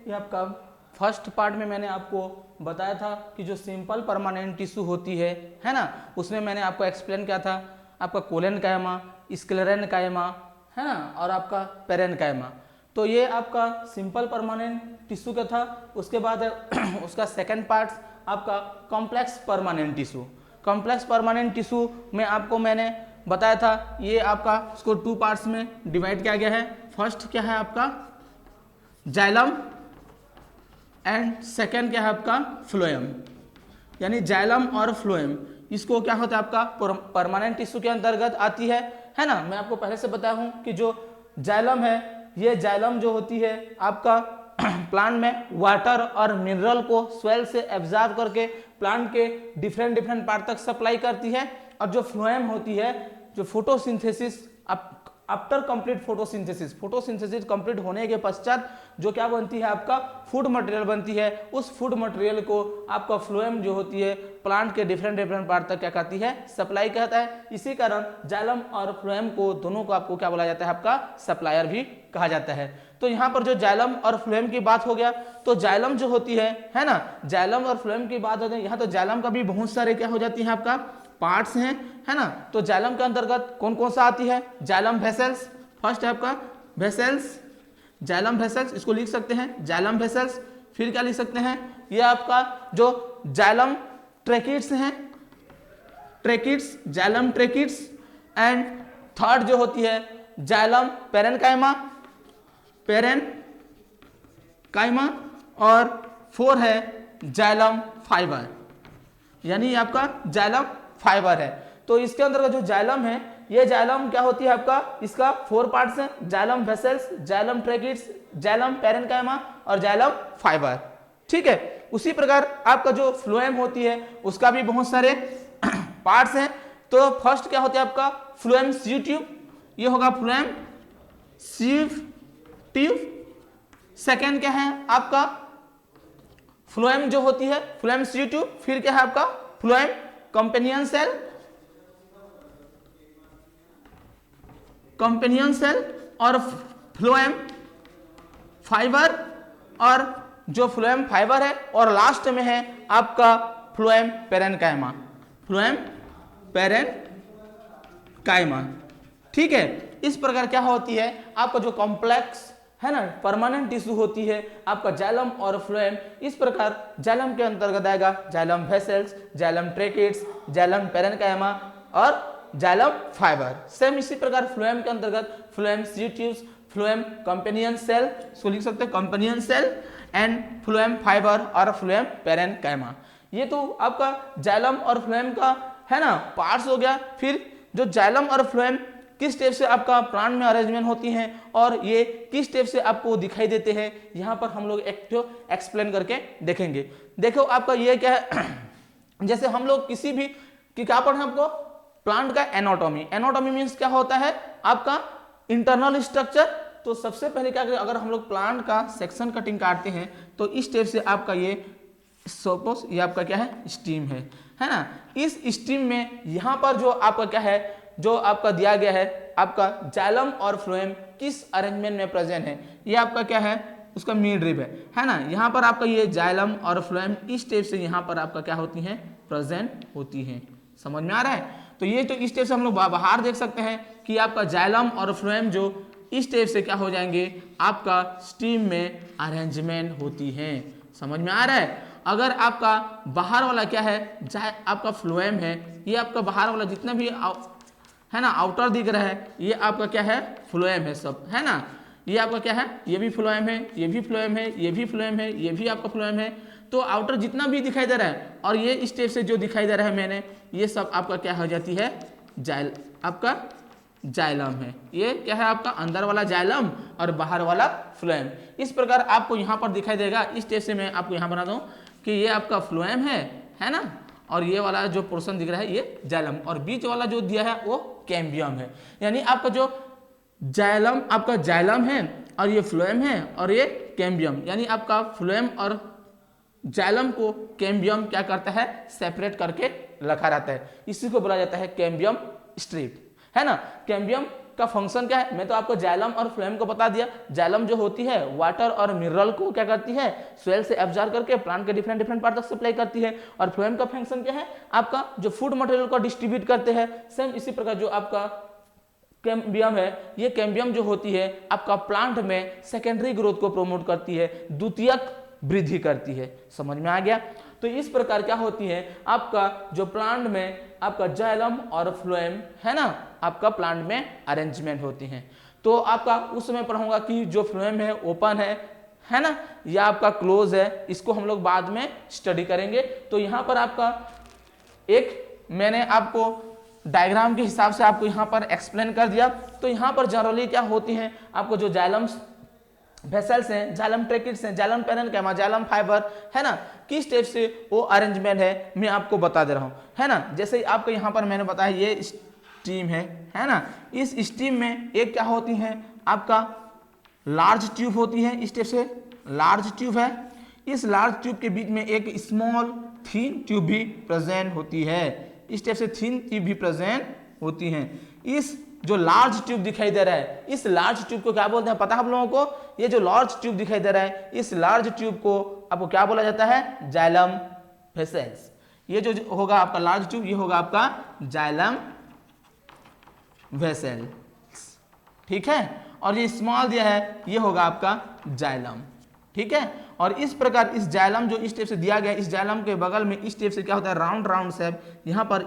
ये आपका first part में मैंने आपको बताया था कि जो सिंपल परमानेंट टिश्यू होती है ना, उसमें मैंने आपको एक्सप्लेन किया था आपका कोलेनकाइमा, स्क्लेरेनकाइमा, है ना, और आपका पेरेनकाइमा। तो ये आपका सिंपल परमानेंट टिश्यू का था। उसके बाद उसका सेकंड पार्ट आपका complex permanent tissue. Complex permanent tissue में आपको मैंने बताया था ये आपका इसको 2 पार्ट्स में डिवाइड किया गया है। फर्स्ट क्या है आपका जाइलम एंड सेकेंड क्या है आपका फ्लोएम, यानी जाइलम और फ्लोएम इसको क्या होता है आपका परमानेंट टिश्यू के अंतर्गत आती है ना। मैं आपको पहले से बताया हूं कि जो जाइलम है, ये जाइलम जो होती है आपका प्लांट में वाटर और मिनरल को स्वेल से एब्जॉर्ब करके प्लांट के डिफरेंट पार्ट तक सप्लाई करती है। और जो फ्लोएम होती है, जो photosynthesis after complete photosynthesis complete होने के पश्चात जो क्या बनती है आपका फूड मटेरियल बनती है, उस फूड मटेरियल को आपका फ्लोएम जो होती है प्लांट के डिफरेंट पार्ट तक क्या करती है, सप्लाई कहता है। इसी कारण जाइलम और फ्लोएम को दोनों को आपको क्या बोला जाता है, आपका सप्लायर भी कहा जाता है। तो यहाँ पर जो जाइलम और फ्लोएम की बात हो गया, तो जाइलम जो होती है ना, जाइलम और फ्लोएम की बात होती है। यहाँ तो जाइलम का भी बहुत सारे क्या हो जाती है आपका पार्ट्स हैं, है ना। तो जाइलम के अंतर्गत कौन कौन सा आती है, जाइलम वेसल्स, फर्स्ट है आपका वेसल्स, जाइलम वेसल्स, इसको लिख सकते हैं जाइलम वेसल्स। फिर क्या लिख सकते हैं, ये आपका जो जाइलम ट्रैकिड्स हैं, tracheids, xylem tracheids. And third जो होती है जाइलम पेरेनकाइमा, पेरेनकाइमा। और 4 है जाइलम फाइबर, यानी आपका जाइलम फाइबर है। तो इसके अंदर का जो जाइलम है, ये जाइलम क्या होती है आपका, इसका 4 पार्ट्स हैं, xylem vessels, xylem tracheids, xylem parenchyma और जाइलम फाइबर। ठीक है। उसी प्रकार आपका जो फ्लोएम होती है उसका भी बहुत सारे पार्ट्स हैं। तो फर्स्ट क्या होता है आपका फ्लोएम सीव ट्यूब, ये होगा फ्लोएम सीव ट्यूब। सेकेंड क्या है आपका फ्लोएम जो होती है फ्लोएम सीव ट्यूब। फिर क्या है आपका फ्लोएम कंपेनियन सेल, और फ्लोएम फाइबर, और जो फ्लोएम फाइबर है, और लास्ट में है आपका फ्लोएम पेरेनकाइमा, फ्लोएम पेरेनकाइमा। ठीक है। इस प्रकार क्या होती है आपका जो कॉम्प्लेक्स है ना परमानेंट टिश्यू होती है आपका जाइलम और फ्लोएम। इस प्रकार जाइलम के अंतर्गत आएगा xylem vessels, xylem tracheids, xylem parenchyma और जाइलम फाइबर। सेम इसी प्रकार फ्लोएम के अंतर्गत phloem sieve tubes, phloem companion cell, इसको लिख सकते हैं companion cell, and phloem fibre और फ्लोएम पेरेनकाइमा। ये तो आपका जाइलम और फ्लोएम का है ना पार्ट्स हो गया। फिर जो जाइलम और फ्लोएम किस टाइप से आपका प्लांट में अरेंजमेंट होती हैं और ये किस टाइप से आपको दिखाई देते हैं, यहाँ पर हम लोग एक तो एक्सप्लेन करके देखेंगे। देखो आपका ये क्या है, जैसे हम लोग किसी भी कि क्या पढ़े आपको प्लांट का एनाटॉमी। एनाटॉमी मीन्स क्या होता है आपका इंटरनल स्ट्रक्चर। तो सबसे पहले क्या करें, अगर हम लोग प्लांट का सेक्शन कटिंग काटते हैं तो इस टाइप से आपका ये सपोज ये आपका क्या है स्टीम है ना। इस स्टीम में यहाँ पर जो आपका क्या है, जो आपका दिया गया है आपका जाइलम और फ्लोएम किस अरेंजमेंट में प्रेजेंट है, ये आपका क्या है उसका मिड रिब है ना। यहाँ पर आपका ये जाइलम और फ्लोएम इस टाइप से यहाँ पर आपका क्या होती हैं प्रेजेंट होती हैं। समझ में आ रहा है। तो ये तो इस टाइप से हम लोग बाहर देख सकते हैं कि आपका जाइलम और फ्लोएम जो इस टाइप से क्या हो जाएंगे आपका स्टीम में अरेंजमेंट होती हैं। समझ में आ रहा है। अगर आपका बाहर वाला क्या है आपका फ्लोएम है, ये आपका बाहर वाला जितना भी है ना आउटर दिख रहा है ये आपका क्या है फ्लोएम है सब, है ना। ये आपका क्या है, ये भी फ्लोएम है, ये भी फ्लोएम है, ये भी फ्लोएम है, ये भी आपका फ्लोएम है। तो आउटर जितना भी दिखाई दे रहा है और ये इस टाइप से जो दिखाई दे रहा है मैंने, ये सब आपका क्या हो जाती है आपका जाइलम है। ये क्या है आपका अंदर वाला जाइलम और बाहर वाला फ्लोएम। इस प्रकार आपको यहाँ पर दिखाई देगा। इस टाइप से मैं आपको यहाँ बना दूँ कि ये आपका फ्लोएम है ना, और ये वाला जो पोर्शन दिख रहा है ये जाइलम, और बीच वाला जो दिया है वो कैम्बियम है। यानी आपका जो जाइलम आपका जाइलम है और ये फ्लोएम है और ये कैम्बियम, यानी आपका फ्लोएम और जाइलम को कैम्बियम क्या करता है सेपरेट करके रखा रहता है। इसी को बोला जाता है कैम्बियम स्ट्रिप, है ना। कैम्बियम का फंक्शन क्या है, मैं तो आपको जाइलम और फ्लोएम को बता दिया। जाइलम जो होती है वाटर और मिनरल को क्या करती है, सोइल से एब्जॉर्ब करके प्लांट के डिफरेंट डिफरेंट पार्ट तक सप्लाई करती है। और फ्लोएम का फंक्शन क्या है, आपका जो फूड मटेरियल को डिस्ट्रीब्यूट करते हैं। सेम इसी प्रकार जो आपका कैम्बियम है, ये कैम्बियम जो होती है आपका प्लांट में सेकेंडरी ग्रोथ को प्रमोट करती है, द्वितीयक वृद्धि करती है। समझ में आ गया। तो इस प्रकार क्या होती है आपका जो प्लांट में आपका जाइलम और फ्लोएम है ना, आपका प्लांट में अरेंजमेंट होती हैं। तो आपका उस समय पढ़ूंगा कि जो फ्लोएम है ओपन है ना, या आपका क्लोज है, इसको हम लोग बाद में स्टडी करेंगे। तो यहाँ पर आपका एक मैंने आपको डायग्राम के हिसाब से आपको यहाँ पर एक्सप्लेन कर दिया। तो यहाँ पर जनरली क्या होती हैं, आपको जो जाइलम वेसल्स हैं, जाइलम ट्रैकिट्स हैं, जाइलम पैरेन्काइमा, जाइलम फाइबर है ना, किस टाइप से वो अरेंजमेंट है मैं आपको बता दे रहा हूँ, है ना। जैसे आपको यहाँ पर मैंने बताया ये स्टीम है ना। इस स्टीम में एक क्या होती है आपका लार्ज ट्यूब होती है, इस टाइप से लार्ज ट्यूब है। इस लार्ज ट्यूब के बीच में एक स्मॉल थिन ट्यूब भी प्रेजेंट होती है, इस टाइप से थिन ट्यूब भी प्रेजेंट होती हैं। इस जो लार्ज ट्यूब दिखाई दे रहा है, इस लार्ज ट्यूब को क्या बोलते हैं पता है आप लोगों को, ये जो लार्ज ट्यूब दिखाई दे रहा है, इस लार्ज ट्यूब को आपको क्या बोला जाता है, जाइलम वेसल्स। ये जो होगा आपका लार्ज ट्यूब, ये होगा आपका जाइलम वेसल्स, ठीक है। और ये स्मॉल दिया है, ये होगा आपका जाइलम, ठीक है। और इस प्रकार इस जाइलम जो इस टाइप से दिया गया, इस जाइलम के बगल में इस टाइप से क्या होता है, राउंड राउंड शेप, यहाँ पर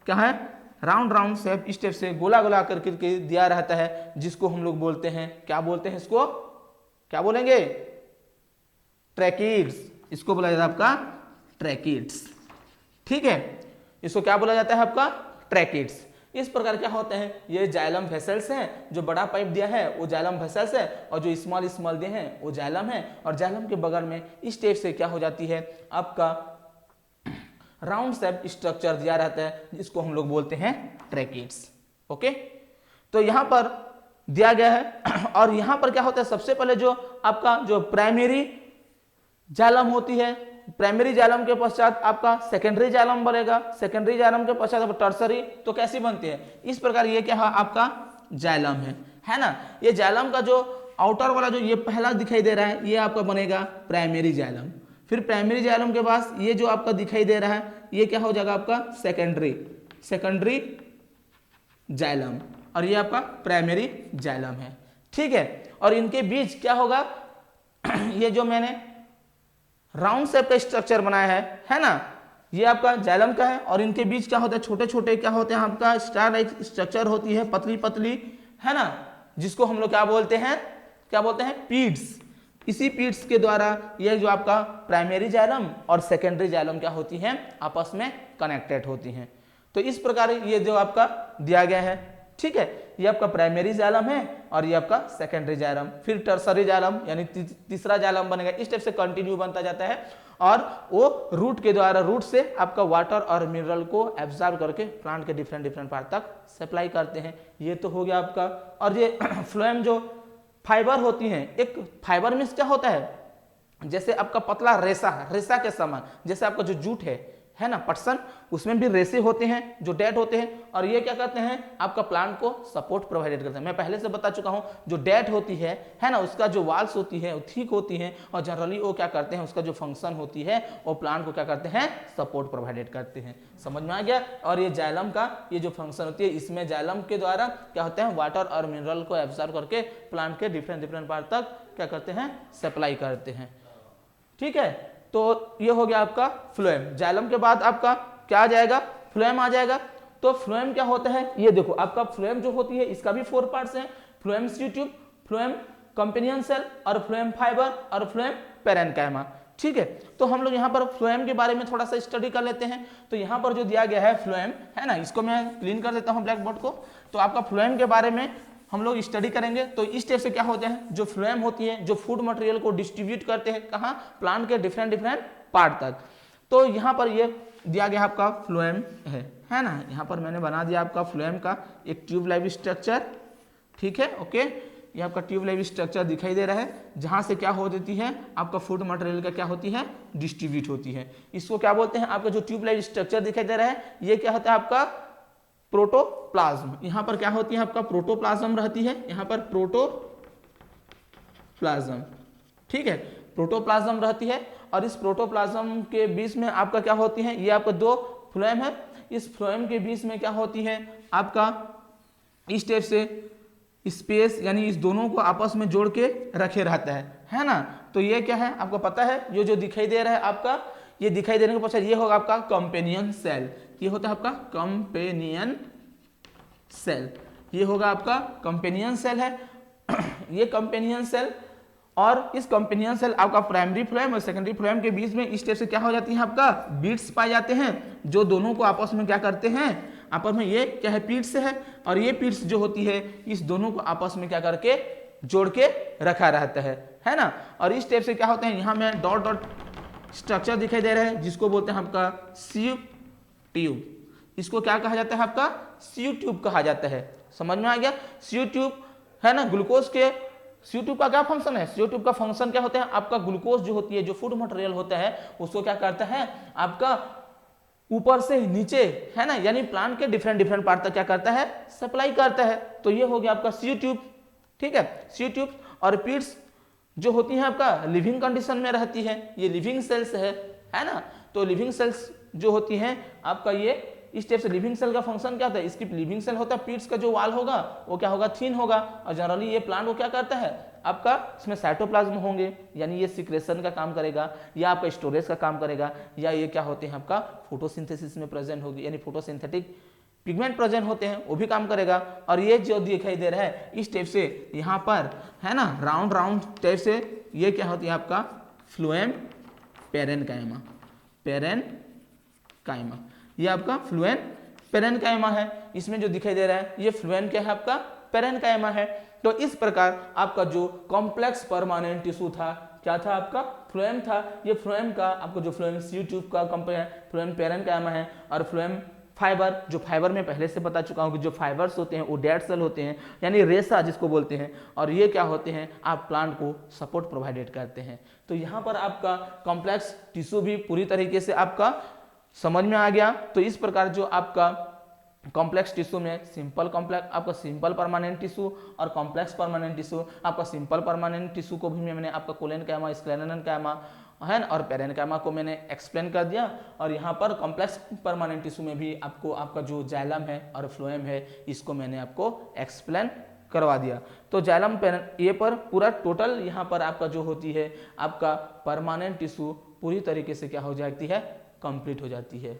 क्या है राउंड राउंड शेप, इस टाइप से गोला गोला करके दिया रहता है, जिसको हम लोग बोलते हैं, क्या बोलते हैं इसको, क्या बोलेंगे, ट्रैकिड्स। इसको बोला जाता है आपका ट्रैकिड्स, ठीक है। इसको क्या बोला जाता है आपका ट्रैकिड्स। इस प्रकार क्या होते हैं, ये जाइलम वेसल्स हैं। जो बड़ा पाइप दिया है वो जाइलम वेसल्स है, और जो स्मॉल स्मॉल दिए हैं वो जाइलम है। और जाइलम के बगल में इस टाइप से क्या हो जाती है आपका राउंड शेप स्ट्रक्चर दिया रहता है, जिसको हम लोग बोलते हैं ट्रैकिड्स। ओके, तो यहाँ पर दिया गया है। और यहाँ पर क्या होता है, सबसे पहले जो आपका जो प्राइमरी जाइलम होती है, प्राइमरी जाइलम के पश्चात आपका सेकेंडरी जाइलम बनेगा, सेकेंडरी जाइलम के पश्चात आपका टर्सरी। तो कैसी बनती है, इस प्रकार ये क्या है आपका जाइलम है ना। ये जाइलम का जो आउटर वाला जो ये पहला दिखाई दे रहा है, ये आपका बनेगा प्राइमरी जाइलम। फिर प्राइमरी जाइलम के पास ये जो आपका दिखाई दे रहा है, ये क्या हो जाएगा आपका सेकेंडरी जाइलम, और ये आपका प्राइमरी जाइलम है, ठीक है। और इनके बीच क्या होगा, ये जो मैंने राउंड शेप का स्ट्रक्चर बनाया है ना, ये आपका जाइलम का है। और इनके बीच क्या होता है, छोटे छोटे क्या होते हैं आपका स्टार लाइक स्ट्रक्चर होती है, पतली पतली है ना, जिसको हम लोग क्या बोलते हैं पीड्स। इसी पीड्स के द्वारा ये जो आपका प्राइमरी जाइलम और सेकेंडरी जाइलम क्या होती हैं, आपस में कनेक्टेड होती हैं। तो इस प्रकार ये जो आपका दिया गया है, ठीक है, ये आपका प्राइमरी जाइलम है और ये आपका सेकेंडरी जाइलम। फिर टर्सरी जाइलम यानी तीसरा जाइलम बनेगा। इस टाइप से कंटिन्यू बनता जाता है, और वो रूट के द्वारा, रूट से आपका वाटर और मिनरल को एब्जॉर्ब करके प्लांट के डिफरेंट डिफरेंट पार्ट तक सप्लाई करते हैं। ये तो हो गया आपका। और ये फ्लोएम जो फाइबर होती हैं, एक फाइबर में क्या होता है, जैसे आपका पतला रेसा के समान, जैसे आपका जो जूट है ना पटसन, उसमें भी रेसे होते हैं जो डेट होते हैं, और ये क्या करते हैं आपका प्लांट को सपोर्ट प्रोवाइडेड करते हैं। मैं पहले से बता चुका हूं, जो डेट होती है ना, उसका जो वाल्स होती है वो थिक होती है, और जनरली वो क्या करते हैं, उसका जो फंक्शन होती है वो प्लांट को क्या करते हैं, सपोर्ट प्रोवाइडेड करते हैं। समझ में आ गया। और ये जाइलम का ये जो फंक्शन होती है, इसमें जाइलम के द्वारा क्या होते हैं, वाटर और मिनरल को एब्जॉर्ब करके प्लांट के डिफरेंट डिफरेंट पार्ट तक क्या करते हैं, सप्लाई करते हैं, ठीक है। तो ये हो गया आपका फ्लोएम। जाइलम के बाद आपका क्या आ जाएगा, फ्लोएम आ जाएगा। तो फ्लोएम क्या होता है, ये देखो आपका फ्लोएम जो होती है, इसका भी 4 पार्ट्स हैं, phloem tube, phloem companion cell, और फ्लोएम फाइबर, और फ्लोएम पैरेन्काइमा, ठीक है। तो हम लोग यहाँ पर फ्लोएम के बारे में थोड़ा सा स्टडी कर लेते हैं। तो यहाँ पर जो दिया गया है फ्लोएम है ना, इसको मैं क्लीन कर देता हूँ ब्लैक बोर्ड को। तो आपका फ्लोएम के बारे में हम लोग स्टडी करेंगे। तो इस टाइप से क्या होते हैं, जो फ्लोएम होती है, जो फूड मटेरियल को डिस्ट्रीब्यूट करते हैं कहाँ, प्लांट के डिफरेंट डिफरेंट पार्ट तक। तो यहाँ पर ये दिया गया आपका फ्लोएम है ना। यहाँ पर मैंने बना दिया आपका फ्लोएम का एक ट्यूब लाइव स्ट्रक्चर, ठीक है। ओके, ये आपका ट्यूब लाइव स्ट्रक्चर दिखाई दे रहा है, जहाँ से क्या हो देती है आपका फूड मटेरियल का क्या होती है, डिस्ट्रीब्यूट होती है। इसको क्या बोलते हैं, आपका जो ट्यूब लाइव स्ट्रक्चर दिखाई दे रहा है, ये क्या होता है आपका प्रोटोप्लाज्म। यहाँ पर क्या होती है आपका प्रोटोप्लाज्म रहती है, यहाँ पर प्रोटोप्लाज्म, ठीक है, प्रोटोप्लाज्म रहती है। और इस प्रोटोप्लाज्म के बीच में आपका क्या होती है, ये आपका दो फ्लोएम है, इस फ्लोएम के बीच में क्या होती है आपका इस टाइप से स्पेस, यानी इस दोनों को आपस में जोड़ के रखे रहता है ना। तो ये क्या है आपको पता है, ये जो दिखाई दे रहा है आपका, ये दिखाई देने के पश्चात ये होगा आपका कंपेनियन सेल, ये होता है आपका कंपेनियन सेल, ये होगा आपका कंपेनियन सेल है ये कंपेनियन सेल। और इस कंपेनियन सेल आपका प्राइमरी फ्लोएम और सेकेंडरी फ्लोएम के बीच में इस टाइप से क्या हो जाती है आपका बीट्स पाए जाते हैं, जो दोनों को आपस में क्या करते हैं, आपस में ये क्या है पीट्स है, और ये पीट्स जो होती है इस दोनों को आपस में क्या करके जोड़ के रखा रहता है ना। और इस टाइप से क्या होता है, यहाँ में डॉट डॉट स्ट्रक्चर दिखाई दे रहा है जिसको बोलते हैं आपका सीव ट्यूब, इसको क्या कहा जाता है आपका सीव ट्यूब कहा जाता है। समझ में आ गया, सीव ट्यूब है ना। ग्लूकोज के सीव ट्यूब का क्या फंक्शन है, सीव ट्यूब का फंक्शन क्या होता है, आपका ग्लूकोज जो होती है, जो फूड मटेरियल होता है, उसको क्या करता है आपका ऊपर से नीचे है ना, यानी प्लांट के डिफरेंट डिफरेंट पार्ट तक क्या करता है सप्लाई करता है। तो ये हो गया आपका सीव ट्यूब, ठीक है, सीव ट्यूब। और पीट्स जो होती है आपका लिविंग कंडीशन में रहती है, ये लिविंग सेल्स है ना। तो लिविंग सेल्स जो होती हैं आपका ये इस टाइप से, लिविंग सेल का फंक्शन क्या होता है, इसकी लिविंग सेल होता है, पीट्स का जो वाल होगा वो क्या होगा थिन होगा, और जनरली ये प्लांट को क्या करता है आपका इसमें साइटोप्लाज्म होंगे, यानी ये सिक्रेशन का काम करेगा, या आपका स्टोरेज का काम करेगा, या ये क्या होते हैं आपका फोटोसिंथेसिस में प्रेजेंट होगी, यानी फोटोसिंथेटिक पिगमेंट प्रेजेंट होते हैं वो भी काम करेगा। और ये जो दिखाई दे रहा है इस टाइप से यहाँ पर है ना राउंड राउंड टाइप से, ये क्या होती है आपका फ्लोएम पेरेनकाइमा, पेरेनकाइमा, ये आपका फ्लोएम पेरेनकाइमा है। इसमें जो दिखाई दे रहा है ये फ्लोएम क्या है आपका पेरेनकाइमा है। तो इस प्रकार आपका जो कॉम्प्लेक्स परमानेंट टिश्यू था क्या था आपका फ्लोएम था। ये फ्लोएम का आपको जो फ्लोएम सीव ट्यूब का फ्लोएम पेरेनकाइमा है। और फ्लोएम फाइबर, जो फाइबर में पहले से बता चुका हूँ कि जो फाइबर्स होते हैं वो डेड सेल होते हैं, यानी रेसा जिसको बोलते हैं, और ये क्या होते हैं आप प्लांट को सपोर्ट प्रोवाइडेड करते हैं। तो यहाँ पर आपका कॉम्प्लेक्स टिश्यू भी पूरी तरीके से आपका समझ में आ गया। तो इस प्रकार जो आपका कॉम्प्लेक्स टिश्यू में सिंपल कॉम्प्लेक्स आपका सिंपल परमानेंट टिश्यू और कॉम्प्लेक्स परमानेंट टिश्यू, आपका सिंपल परमानेंट टिश्यू को भी मैंने आपका कोलेनकाइमा, स्क्लेरेनकाइमा है ना, और पेरेनकाइमा को मैंने एक्सप्लेन कर दिया। और यहाँ पर कॉम्प्लेक्स परमानेंट टिश्यू में भी आपको आपका जो जाइलम है और फ्लोएम है इसको मैंने आपको एक्सप्लेन करवा दिया। तो जाइलम ये पर पूरा टोटल यहाँ पर आपका जो होती है आपका परमानेंट टिश्यू पूरी तरीके से क्या हो जाती है कंप्लीट हो जाती है।